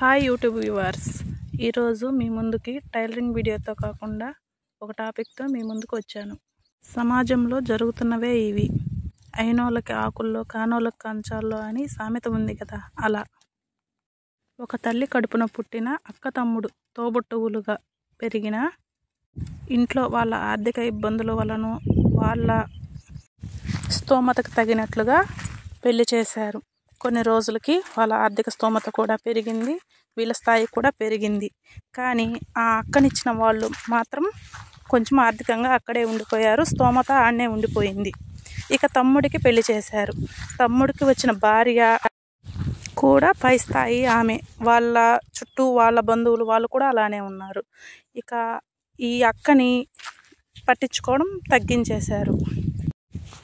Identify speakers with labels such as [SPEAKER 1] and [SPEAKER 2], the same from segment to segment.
[SPEAKER 1] Hi YouTube viewers, ఈరోజు మీ ముందుకి tailoring వీడియోతో కాకుండా ఒక టాపిక్తో మీ ముందుకు వచ్చాను. సమాజంలో జరుగుతున్నవే ఇవి. అయినోళ్ళకి ఆకుల్లో కానోళ్ళకి కంచాల్లో అని సామెత ఉంది కదా, అలా ఒక తల్లి కడుపున పుట్టిన అక్క తమ్ముడు తోబుట్టువులుగా పెరిగిన ఇంట్లో వాళ్ళ ఆర్థిక ఇబ్బందుల వలన వాళ్ళ స్తోమతకు తగినట్లుగా పెళ్లి చేశారు. కొన్ని రోజులకి వాళ్ళ ఆర్థిక స్తోమత కూడా పెరిగింది, వీళ్ళ స్థాయి కూడా పెరిగింది. కానీ ఆ అక్కనిచ్చిన వాళ్ళు మాత్రం కొంచెం ఆర్థికంగా అక్కడే ఉండిపోయారు, స్తోమత ఆడనే ఉండిపోయింది. ఇక తమ్ముడికి పెళ్లి చేశారు. తమ్ముడికి వచ్చిన భార్య కూడా పై స్థాయి ఆమె, వాళ్ళ చుట్టూ వాళ్ళ బంధువులు వాళ్ళు కూడా అలానే ఉన్నారు. ఇక ఈ అక్కని పట్టించుకోవడం తగ్గించేశారు.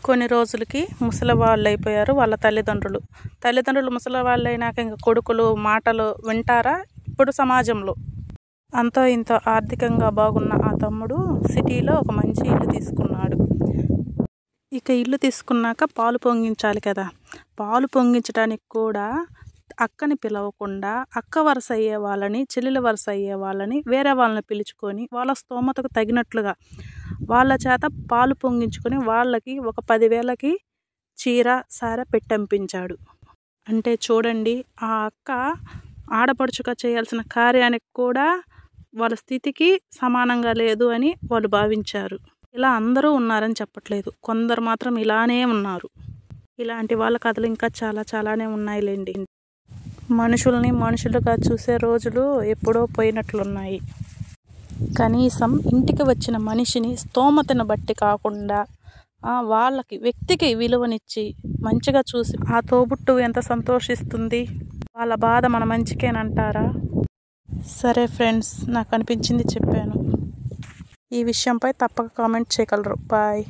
[SPEAKER 1] కొన్ని రోజులకి ముసలి వాళ్ళు అయిపోయారు వాళ్ళ తల్లిదండ్రులు ముసలి వాళ్ళు అయినాక ఇంకా కొడుకులు మాటలు వింటారా ఇప్పుడు సమాజంలో? అంతో ఇంతో ఆర్థికంగా బాగున్న ఆ తమ్ముడు సిటీలో ఒక మంచి ఇల్లు తీసుకున్నాడు. ఇక ఇల్లు తీసుకున్నాక పాలు పొంగించాలి కదా, పాలు పొంగించడానికి కూడా అక్కని పిలవకుండా అక్క వరుస అయ్యే వాళ్ళని, చెల్లెల వరుస అయ్యే వాళ్ళని, వేరే వాళ్ళని పిలుచుకొని వాళ్ళ స్తోమతకు తగినట్లుగా వాళ్ళ చేత పాలు పొంగించుకొని వాళ్ళకి ఒక 10,000కి చీర సార పెట్టంపించాడు. అంటే చూడండి, ఆ అక్క ఆడపడుచుగా చేయాల్సిన కార్యానికి కూడా వాళ్ళ స్థితికి సమానంగా లేదు అని వాళ్ళు భావించారు. ఇలా అందరూ ఉన్నారని చెప్పట్లేదు, కొందరు మాత్రం ఇలానే ఉన్నారు. ఇలాంటి వాళ్ళ కథలు ఇంకా చాలానే ఉన్నాయిలేండి. మనుషుల్ని మనుషులుగా చూసే రోజులు ఎప్పుడో పోయినట్లున్నాయి. కనీసం ఇంటికి వచ్చిన మనిషిని స్తోమతను బట్టి కాకుండా వాళ్ళకి వ్యక్తికి విలువనిచ్చి మంచిగా చూసి ఆ తోబుట్టు ఎంత సంతోషిస్తుంది. వాళ్ళ బాధ మన మంచికేనంటారా? సరే ఫ్రెండ్స్, నాకు అనిపించింది చెప్పాను. ఈ విషయంపై తప్పక కామెంట్ చేయగలరు. బాయ్.